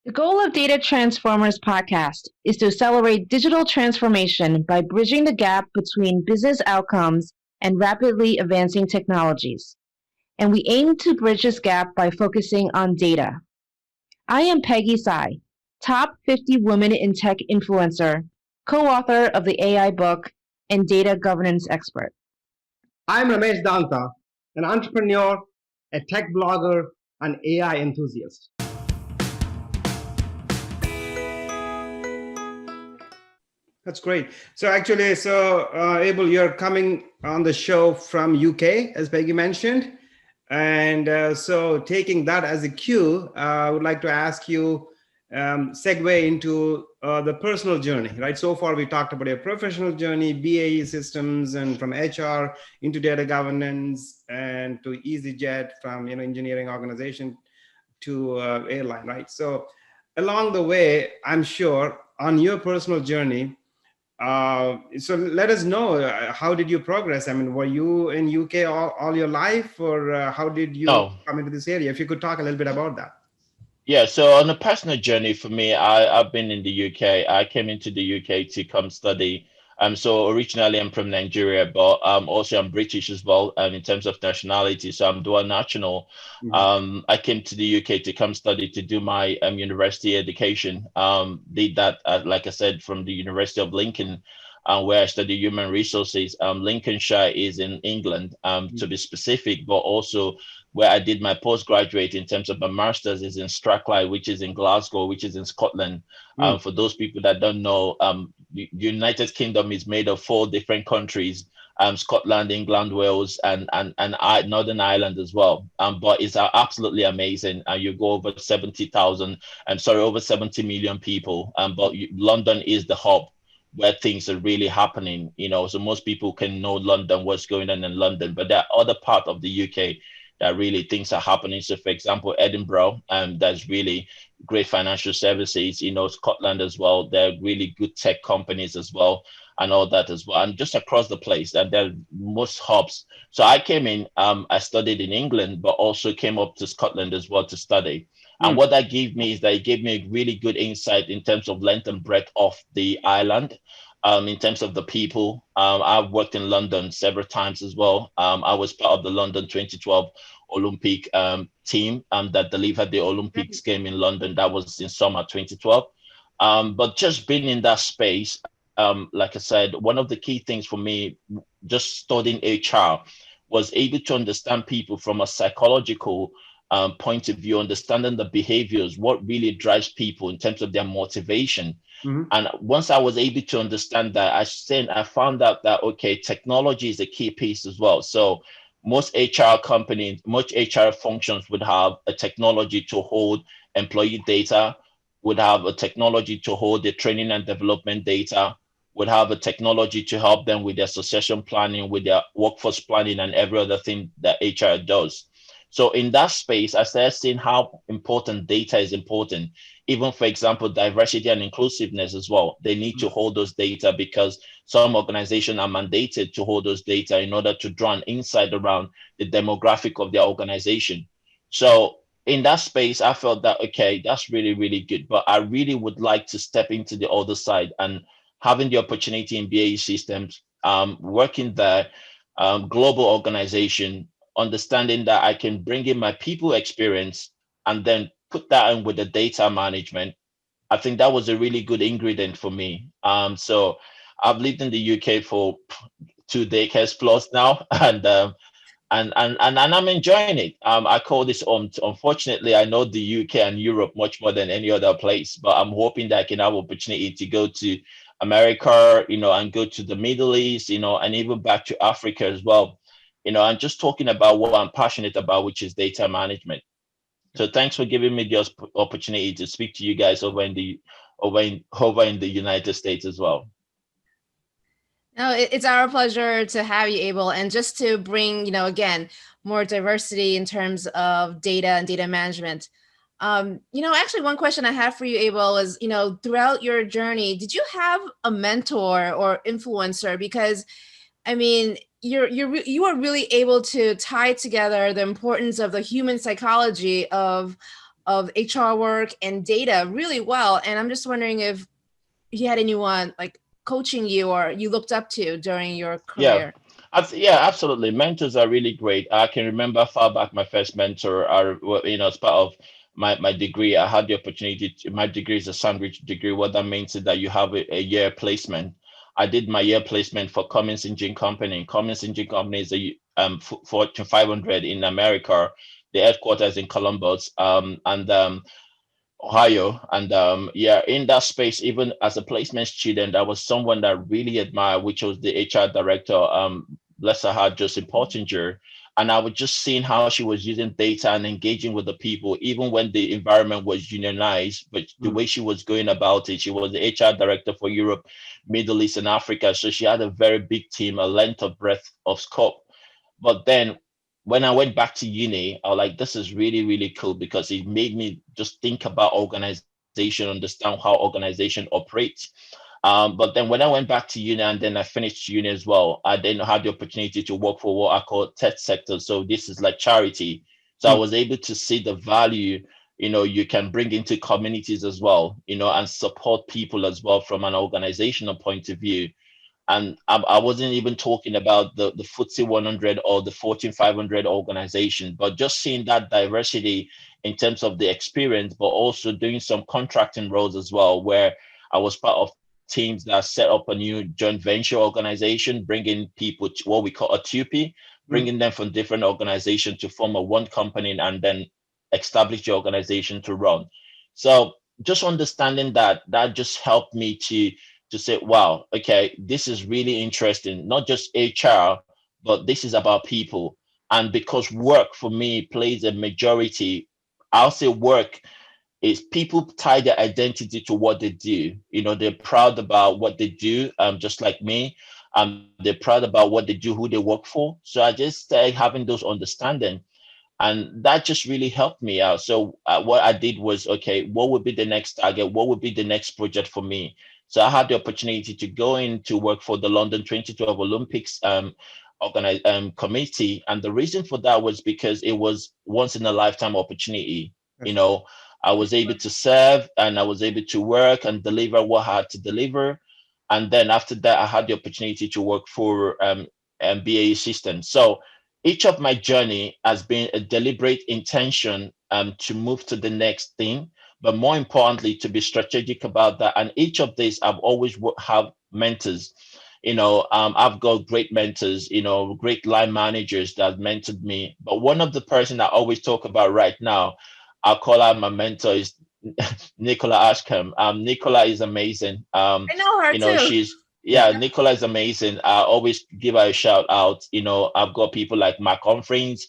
The goal of Data Transformers podcast is to accelerate digital transformation by bridging the gap between business outcomes and rapidly advancing technologies. And we aim to bridge this gap by focusing on data. I am Peggy Sai, top 50 women in tech influencer, co-author of the AI book, and data governance expert. I'm Ramesh Danta, an entrepreneur, a tech blogger, and AI enthusiast. That's great. So actually, Abel, you're coming on the show from UK, as Peggy mentioned. And so taking that as a cue, I would like to ask you, segue into the personal journey, right? So far, we talked about your professional journey, BAE systems, and from HR into data governance, and to EasyJet, from engineering organization to airline, right? So along the way, I'm sure on your personal journey, so let us know, how did you progress? I mean, were you in UK all your life, or how did you No. come into this area? If you could talk a little bit about that. Yeah, so on a personal journey for me, I've been in the UK. I came into the UK to come study. So originally I'm from Nigeria, but also I'm British as well, in terms of nationality. So I'm dual national. I came to the UK to come study to do my university education. Did that, like I said, from the University of Lincoln, where I studied human resources. Lincolnshire is in England, to be specific, but also where I did my postgraduate in terms of my master's is in Strathclyde, which is in Glasgow, which is in Scotland. For those people that don't know, the United Kingdom is made of 4 different countries: Scotland, England, Wales, and Northern Ireland as well. But it's absolutely amazing. You go over 70,000, over 70 million people. But London is the hub where things are really happening. So most people can know London, what's going on in London, but there are other parts of the UK that really things are happening. So for example, Edinburgh, there's really great financial services, Scotland as well. There are really good tech companies as well, and all that as well. And just across the place, and there are most hubs. So I came in, I studied in England, but also came up to Scotland as well to study. And what that gave me is that it gave me a really good insight in terms of length and breadth of the island. In terms of the people, I've worked in London several times as well. I was part of the London 2012 Olympic team that delivered the Olympics game in London. That was in summer 2012. But just being in that space, like I said, one of the key things for me, just studying HR, was able to understand people from a psychological point of view, understanding the behaviors, what really drives people in terms of their motivation. And once I was able to understand that, I found out that, okay, technology is a key piece as well. So most HR companies, most HR functions would have a technology to hold employee data, would have a technology to hold the training and development data, would have a technology to help them with their succession planning, with their workforce planning, and every other thing that HR does. So in that space, I started seeing how important data is important. Even, for example, diversity and inclusiveness as well. They need to hold those data because some organizations are mandated to hold those data in order to draw an insight around the demographic of their organization. So in that space, I felt that, okay, that's really, really good. But I really would like to step into the other side, and having the opportunity in BAE Systems, working there, global organization, understanding that I can bring in my people experience and then put that in with the data management. I think that was a really good ingredient for me. So I've lived in the UK for 2 decades plus now, and I'm enjoying it. I call this home. Unfortunately, I know the UK and Europe much more than any other place, but I'm hoping that I can have opportunity to go to America, and go to the Middle East, and even back to Africa as well. And just talking about what I'm passionate about, which is data management. So thanks for giving me the opportunity to speak to you guys over in the United States as well. No, it's our pleasure to have you, Abel, and just to bring, again, more diversity in terms of data and data management. Actually, one question I have for you, Abel, is, throughout your journey, did you have a mentor or influencer? Because, I mean, you are really able to tie together the importance of the human psychology of of HR work and data really well. And I'm just wondering if you had anyone like coaching you or you looked up to during your Yeah. career. Yeah, absolutely. Mentors are really great. I can remember far back my first mentor, as part of my degree, I had the opportunity my degree is a sandwich degree. What that means is that you have a year placement. I did my year placement for Cummins Engine Company. Cummins Engine Company is a Fortune 500 in America. The headquarters in Columbus, and Ohio. And yeah, in that space, even as a placement student, I was someone that I really admired, which was the HR director, bless her heart, Josie Pottinger. And I was just seeing how she was using data and engaging with the people, even when the environment was unionized, but the way she was going about it, she was the HR director for Europe, Middle East, and Africa. So she had a very big team, a length of breadth of scope. But then when I went back to uni, I was like, this is really, really cool because it made me just think about organization, understand how organization operates. But then when I went back to uni and then I finished uni as well, I then had the opportunity to work for what I call tech sector. So this is like charity. So I was able to see the value, you can bring into communities as well, and support people as well from an organizational point of view. And I wasn't even talking about the FTSE 100 or the Fortune 500 organization, but just seeing that diversity in terms of the experience, but also doing some contracting roles as well, where I was part of teams that set up a new joint venture organization, bringing people to what we call a TUPE, bringing them from different organizations to form a one company and then establish the organization to run. So just understanding that just helped me to say, wow, okay, this is really interesting, not just HR, but this is about people. And because work for me plays a majority, I'll say work is people tie their identity to what they do. They're proud about what they do, just like me. They're proud about what they do, who they work for. So I just started having those understanding. And that just really helped me out. So what I did was, okay, what would be the next target? What would be the next project for me? So I had the opportunity to go in to work for the London 2012 Olympics committee. And the reason for that was because it was once in a lifetime opportunity. You know, I was able to serve and I was able to work and deliver what I had to deliver. And then after that, I had the opportunity to work for BAE Systems. So each of my journey has been a deliberate intention to move to the next thing, but more importantly, to be strategic about that. And each of these, I've always have mentors. I've got great mentors, great line managers that mentored me. But one of the person I always talk about right now, I'll call out my mentor is Nicola Ashcombe. Nicola is amazing. I know her too. Nicola is amazing. I always give her a shout out. I've got people like Mark Humphreys.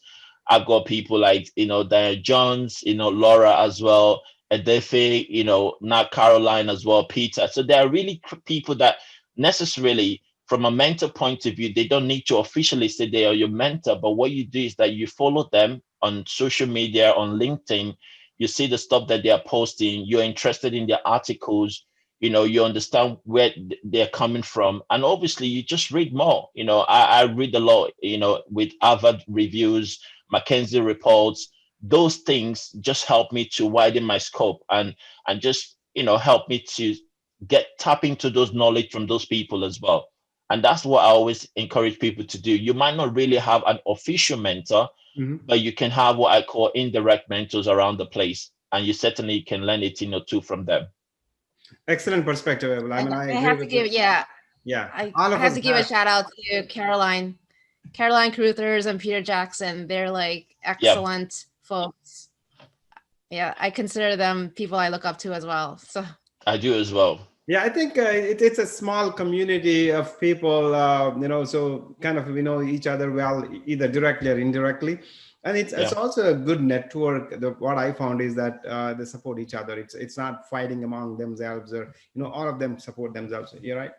I've got people like, Diane Jones, Laura as well, Edefe, Nat Caroline as well, Peter. So there are really people that necessarily from a mentor point of view, they don't need to officially say they are your mentor, but what you do is that you follow them on social media, on LinkedIn, you see the stuff that they are posting, you're interested in their articles, you understand where they're coming from. And obviously you just read more. I read a lot, with Harvard reviews, McKinsey reports. Those things just help me to widen my scope and just, help me to tap into those knowledge from those people as well. And that's what I always encourage people to do. You might not really have an official mentor, but you can have what I call indirect mentors around the place. And you certainly can learn a thing or two from them. Excellent perspective, Abel. I mean, I agree have to with give, you. yeah. Yeah. I All of have us to give a have. shout out to Caroline Cruthers and Peter Jackson. They're like Yeah. excellent folks. Yeah, I consider them people I look up to as well. So I do as well. Yeah, I think it's a small community of people, so kind of we know each other well, either directly or indirectly. And it's also a good network. What I found is that they support each other. It's not fighting among themselves, or all of them support themselves. You're right.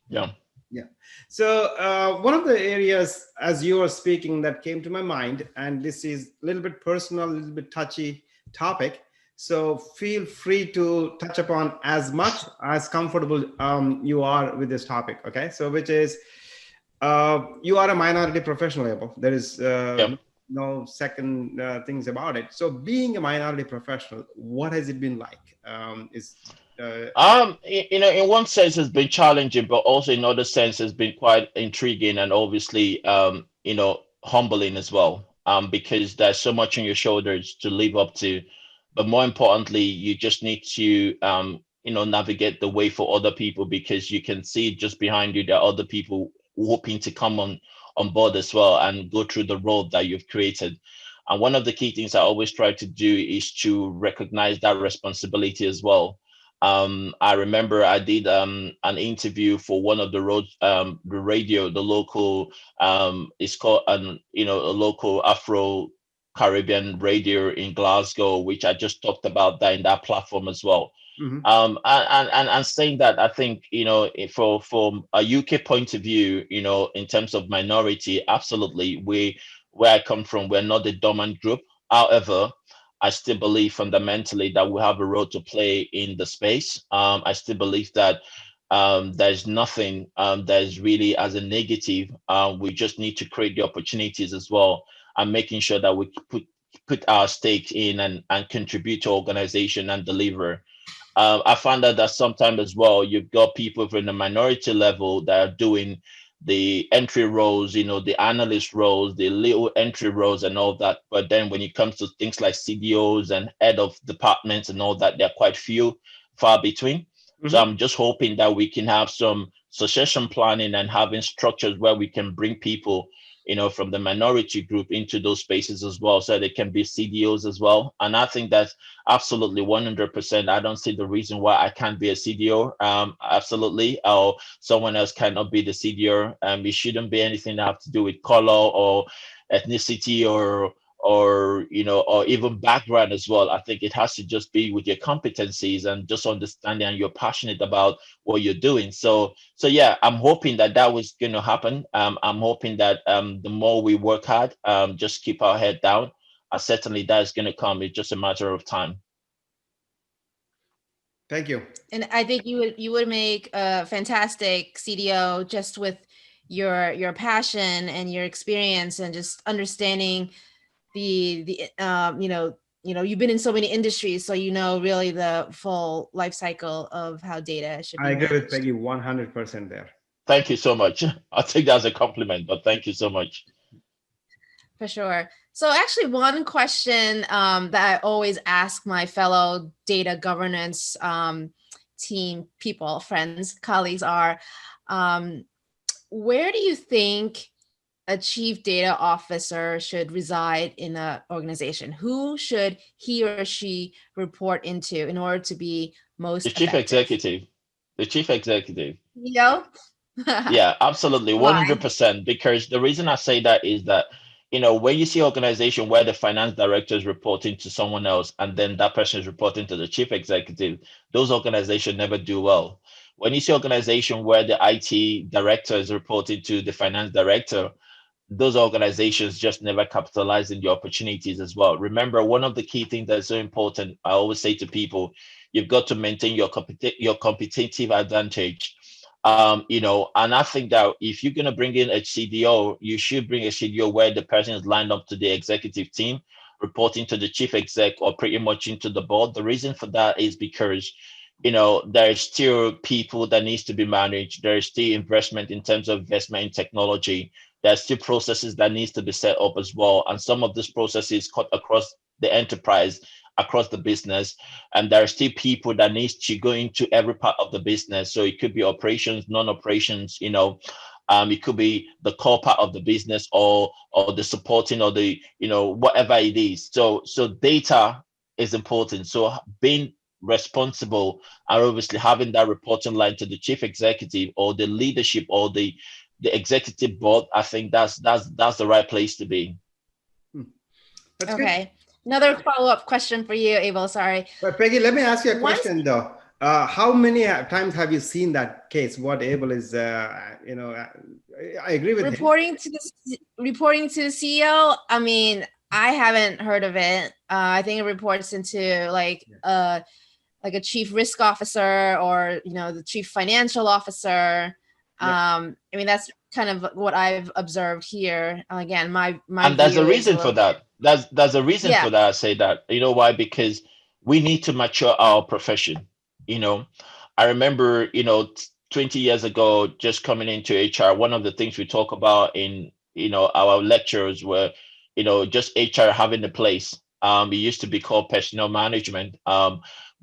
Yeah. Yeah. So one of the areas, as you were speaking, that came to my mind, and this is a little bit personal, a little bit touchy topic. So feel free to touch upon as much as comfortable you are with this topic. Okay. So which is, you are a minority professional, Abel. There is no second things about it. So being a minority professional, what has it been like? In one sense, it's been challenging, but also in other sense, it's been quite intriguing and obviously, humbling as well. Because there's so much on your shoulders to live up to, but more importantly, you just need to, navigate the way for other people because you can see just behind you there are other people hoping to come on board as well and go through the road that you've created. And one of the key things I always try to do is to recognize that responsibility as well. I remember I did an interview for one of the roads, the radio, the local, it's called a local Afro Caribbean radio in Glasgow, which I just talked about that in that platform as well. Mhm. And saying that, I think from a UK point of view, in terms of minority, absolutely, where I come from, we're not the dominant group. However, I still believe fundamentally that we have a role to play in the space. I still believe that there's nothing that is really as a negative. We just need to create the opportunities as well, and making sure that we put our stake in and contribute to organization and deliver. I found that sometimes as well, you've got people from the minority level that are doing the entry roles, the analyst roles, the little entry roles and all that. But then when it comes to things like CDOs and head of departments and all that, they're quite few, far between. So Mhm. I'm just hoping that we can have some succession planning and having structures where we can bring people, from the minority group into those spaces as well, so they can be CDOs as well. And I think that's absolutely 100%. I don't see the reason why I can't be a CDO. Absolutely. Or someone else cannot be the CDO. It shouldn't be anything that have to do with color or ethnicity or even background as well. I think it has to just be with your competencies and just understanding and you're passionate about what you're doing. So yeah, I'm hoping that was going to happen. I'm hoping that the more we work hard, just keep our head down, certainly that is going to come. It's just a matter of time. Thank you. And I think you would make a fantastic CDO just with your passion and your experience and just understanding the you've been in so many industries, so really the full life cycle of how data should I be agree with managed. Peggy 100% there. Thank you so much. I'll take that as a compliment, but thank you so much. For sure. So actually one question that I always ask my fellow data governance team people, friends, colleagues are, where do you think a chief data officer should reside in an organization? Who should he or she report into in order to be The most chief effective? executive. The chief executive. Yo. Yeah, absolutely, Why? 100%. Because the reason I say that is that, when you see organization where the finance director is reporting to someone else and then that person is reporting to the chief executive, those organizations never do well. When you see organization where the IT director is reporting to the finance director, those organizations just never capitalize in the opportunities as well. Remember, one of the key things that's so important, I always say to people, you've got to maintain your competitive advantage. And I think that if you're going to bring in a CDO, you should bring a CDO where the person is lined up to the executive team, reporting to the chief exec or pretty much into the board. The reason for that is because there is still people that needs to be managed. There is still investment in terms of investment in technology. There's still processes that needs to be set up as well. And some of these processes cut across the enterprise, across the business. And there are still people that needs to go into every part of the business. So it could be operations, non-operations, it could be the core part of the business or the supporting or the, whatever it is. So data is important. So being responsible and obviously having that reporting line to the chief executive or the leadership or the executive board, I think that's the right place to be. That's good. Okay. Another follow-up question for you, Abel. Sorry. But Peggy, let me ask you a Once question though. How many times have you seen that case? What Abel is, I agree with him. reporting to the CEO, I mean, I haven't heard of it. I think it reports into like a chief risk officer or the chief financial officer. I mean, that's kind of what I've observed here. Again, my And there's view a is a reason little for bit. that. There's a reason Yeah. for that. I say that. You know why? Because we need to mature our profession. You know, I remember, 20 years ago, just coming into HR, one of the things we talk about in, our lectures were, just HR having a place. It used to be called personnel management.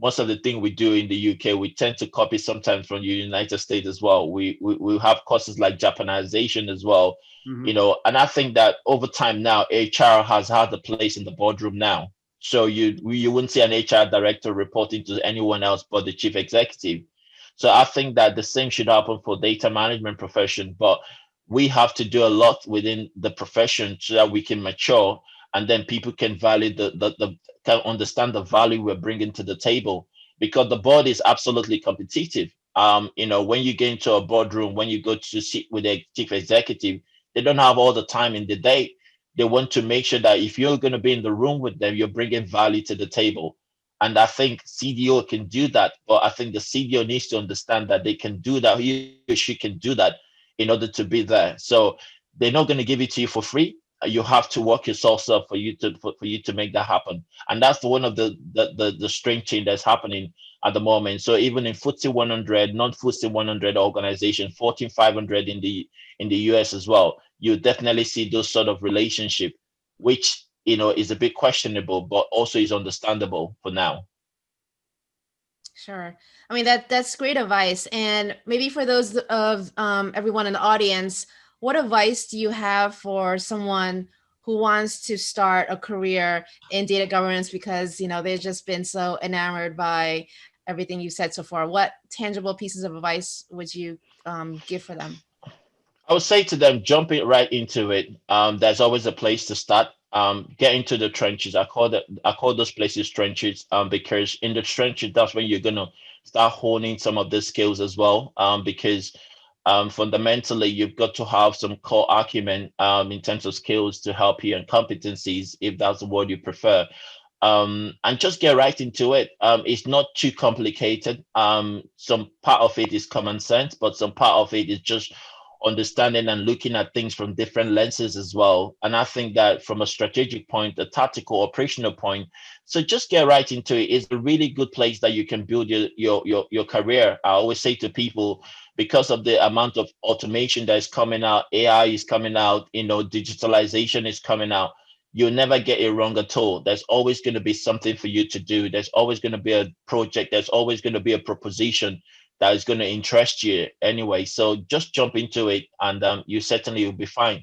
Most of the thing we do in the UK, we tend to copy sometimes from the United States as well. We have courses like Japanization as well, Mhm. and I think that over time now, HR has had a place in the boardroom now. So you wouldn't see an HR director reporting to anyone else but the chief executive. So I think that the same should happen for data management profession, but we have to do a lot within the profession so that we can mature, and then people can value the can understand the value we're bringing to the table, because the board is absolutely competitive. When you get into a boardroom, when you go to sit with a chief executive, they don't have all the time in the day. They want to make sure that if you're going to be in the room with them, you're bringing value to the table. And I think CDO can do that, but I think the CDO needs to understand that they can do that. He or she can do that in order to be there. So they're not going to give it to you for free. You have to work yourself up for you to make that happen. And that's one of the strange change that's happening at the moment. So even in FTSE 100, non-FTSE 100 organization, 14 500 in the US as well, you definitely see those sort of relationship, which is a bit questionable, but also is understandable for now. Sure. I mean, that's great advice. And maybe for those of everyone in the audience, what advice do you have for someone who wants to start a career in data governance because, they've just been so enamored by everything you've said so far? What tangible pieces of advice would you give for them? I would say to them, jumping right into it. There's always a place to start. Get into the trenches. I call those places trenches. Because in the trenches, that's when you're gonna start honing some of the skills as well. Because fundamentally, you've got to have some core acumen in terms of skills to help you and competencies, if that's the word you prefer. And just get right into it. It's not too complicated. Some part of it is common sense, but some part of it is just understanding and looking at things from different lenses as well. And I think that from a strategic point, a tactical, operational point, so just get right into it. It's a really good place that you can build your career. I always say to people, because of the amount of automation that is coming out, AI is coming out, digitalization is coming out, you'll never get it wrong at all. There's always going to be something for you to do. There's always going to be a project. There's always going to be a proposition that is going to interest you anyway. So just jump into it, and you certainly will be fine.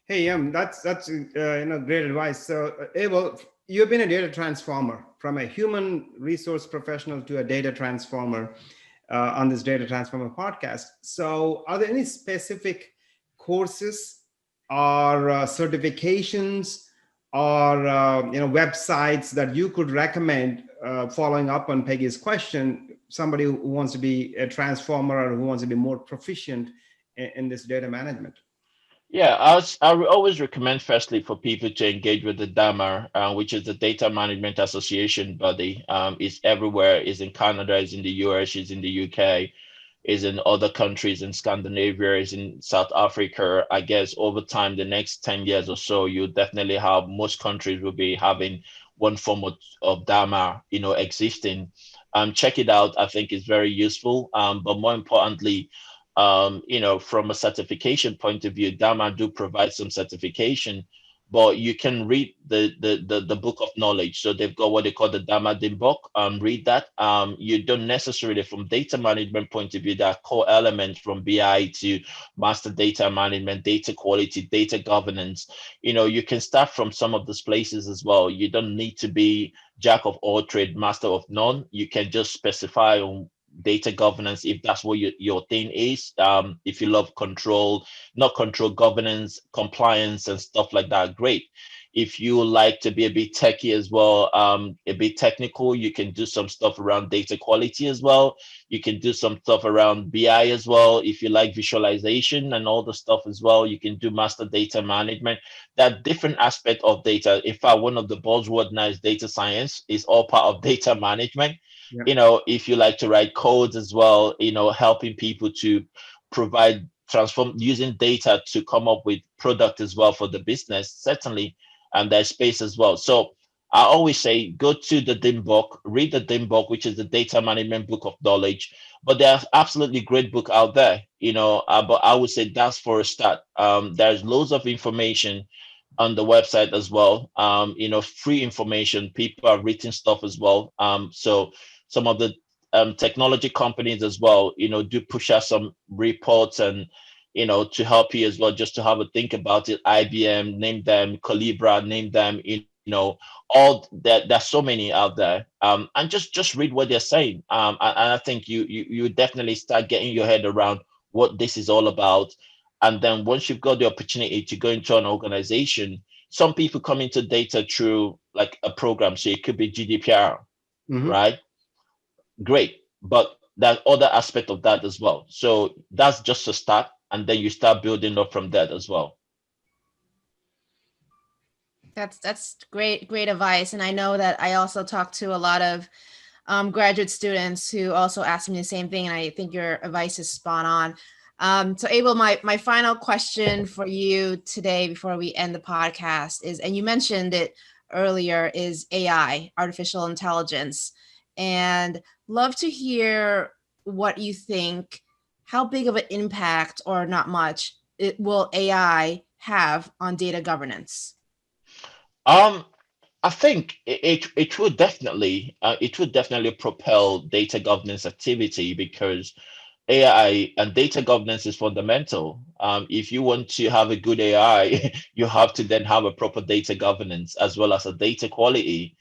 Hey, that's great advice. So, Abel, you've been a data transformer from a human resource professional to a data transformer on this data transformer podcast. So, are there any specific courses or certifications or websites that you could recommend? Following up on Peggy's question, somebody who wants to be a transformer or who wants to be more proficient in this data management. Yeah, I would always recommend firstly for people to engage with the DAMA, which is the Data Management Association body. It's everywhere. It's in Canada, it's in the US, it's in the UK, is in other countries in Scandinavia, is in South Africa. I guess over time, the next 10 years or so, you definitely have most countries will be having one form of DAMA, existing. Check it out. I think it's very useful. But more importantly, from a certification point of view, DAMA do provide some certification, but you can read the book of knowledge. So they've got what they call the DAMA DIN book. Read that. You don't necessarily, from data management point of view, there are core elements from BI to master data management, data quality, data governance. You can start from some of these places as well. You don't need to be jack of all trade, master of none. You can just specify on data governance if that's what your thing is. If you love control, not control, governance, compliance, and stuff like that, great. If you like to be a bit techy as well, a bit technical, you can do some stuff around data quality as well. You can do some stuff around BI as well. If you like visualization and all the stuff as well, you can do master data management. That different aspect of data. In fact, one of the buzzword now is data science, is all part of data management. Yeah. If you like to write codes as well, helping people to provide transform using data to come up with product as well for the business, certainly, and there's space as well. So I always say go to the DIM book, read the DIM book, which is the Data Management Book of Knowledge. But there's absolutely great book out there, but I would say that's for a start. There's loads of information on the website as well. Free information. People have written stuff as well. So some of the technology companies as well, do push out some reports and to help you as well, just to have a think about it. IBM, name them. Calibra, name them. All that. There's so many out there. And just read what they're saying. And I think you definitely start getting your head around what this is all about. And then once you've got the opportunity to go into an organization, some people come into data through like a program. So it could be GDPR, right? Great. But there's other aspect of that as well. So that's just a start. And then you start building up from that as well. That's great advice. And I know that I also talk to a lot of graduate students who also ask me the same thing. And I think your advice is spot on. So Abel, my final question for you today before we end the podcast is, and you mentioned it earlier, is AI, artificial intelligence. And love to hear what you think, how big of an impact or not much will AI have on data governance? I think it would definitely propel data governance activity, because AI and data governance is fundamental. If you want to have a good AI, you have to then have a proper data governance as well as a data quality.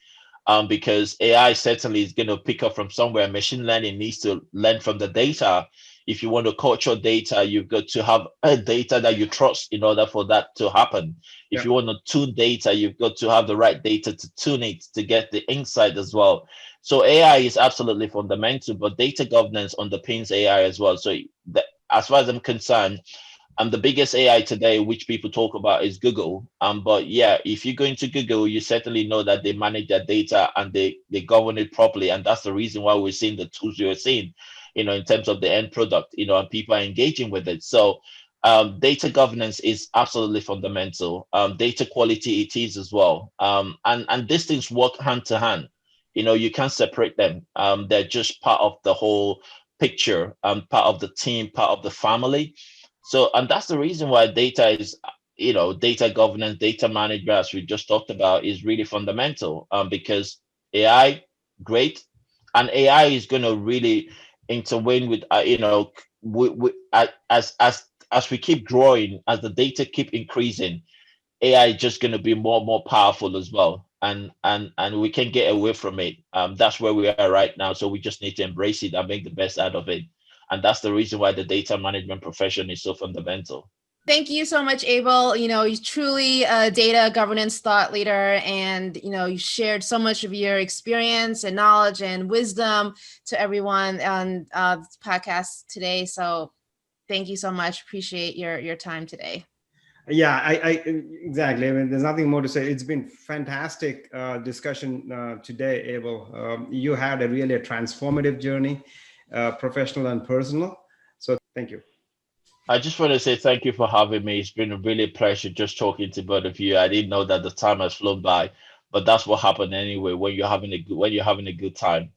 Because AI certainly is going to pick up from somewhere. Machine learning needs to learn from the data. If you want to culture data, you've got to have a data that you trust in order for that to happen. If you want to tune data, you've got to have the right data to tune it to get the insight as well. So AI is absolutely fundamental, but data governance underpins AI as well. So as far as I'm concerned, the biggest AI today, which people talk about, is Google. But yeah, if you go into Google, you certainly know that they manage their data and they govern it properly. And that's the reason why we're seeing the tools you're seeing, in terms of the end product, and people are engaging with it. So data governance is absolutely fundamental. Data quality, it is as well. And these things work hand to hand. You can't separate them. They're just part of the whole picture, part of the team, part of the family. So, and that's the reason why data is, data governance, data management, as we just talked about, is really fundamental. Because AI, great, and AI is going to really intervene with, as we keep growing, as the data keep increasing, AI is just going to be more and more powerful as well, and we can get away from it. That's where we are right now. So we just need to embrace it and make the best out of it. And that's the reason why the data management profession is so fundamental. Thank you so much, Abel. You're truly a data governance thought leader, and you shared so much of your experience and knowledge and wisdom to everyone on this podcast today. So thank you so much. Appreciate your time today. Yeah, I exactly. I mean, there's nothing more to say. It's been fantastic discussion today, Abel. You had a really transformative journey, professional and personal. So thank you. I just want to say thank you for having me. It's been a really pleasure just talking to both of you. I didn't know that the time has flown by, but that's what happened anyway when you're having a good time.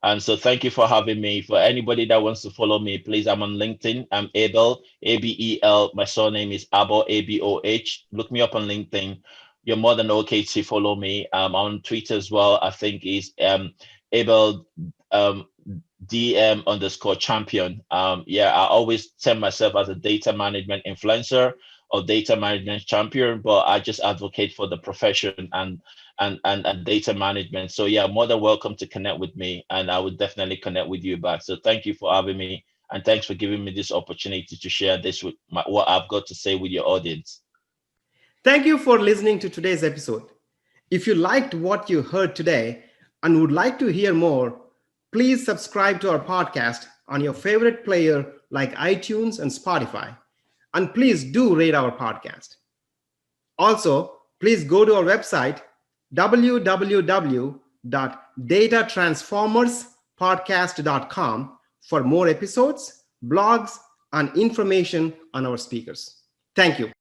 And so thank you for having me. For anybody that wants to follow me, please, I'm on LinkedIn. I'm Abel, Abel. My surname is Aboh, Aboh. Look me up on LinkedIn. You're more than okay to follow me. On Twitter as well, I think is Abel DM_champion. I always tell myself as a data management influencer or data management champion, but I just advocate for the profession and data management. So yeah, more than welcome to connect with me, and I would definitely connect with you back. So thank you for having me, and thanks for giving me this opportunity to share this with what I've got to say with your audience. Thank you for listening to today's episode. If you liked what you heard today and would like to hear more, please subscribe to our podcast on your favorite player like iTunes and Spotify. And please do rate our podcast. Also, please go to our website, www.datatransformerspodcast.com, for more episodes, blogs, on information on our speakers. Thank you.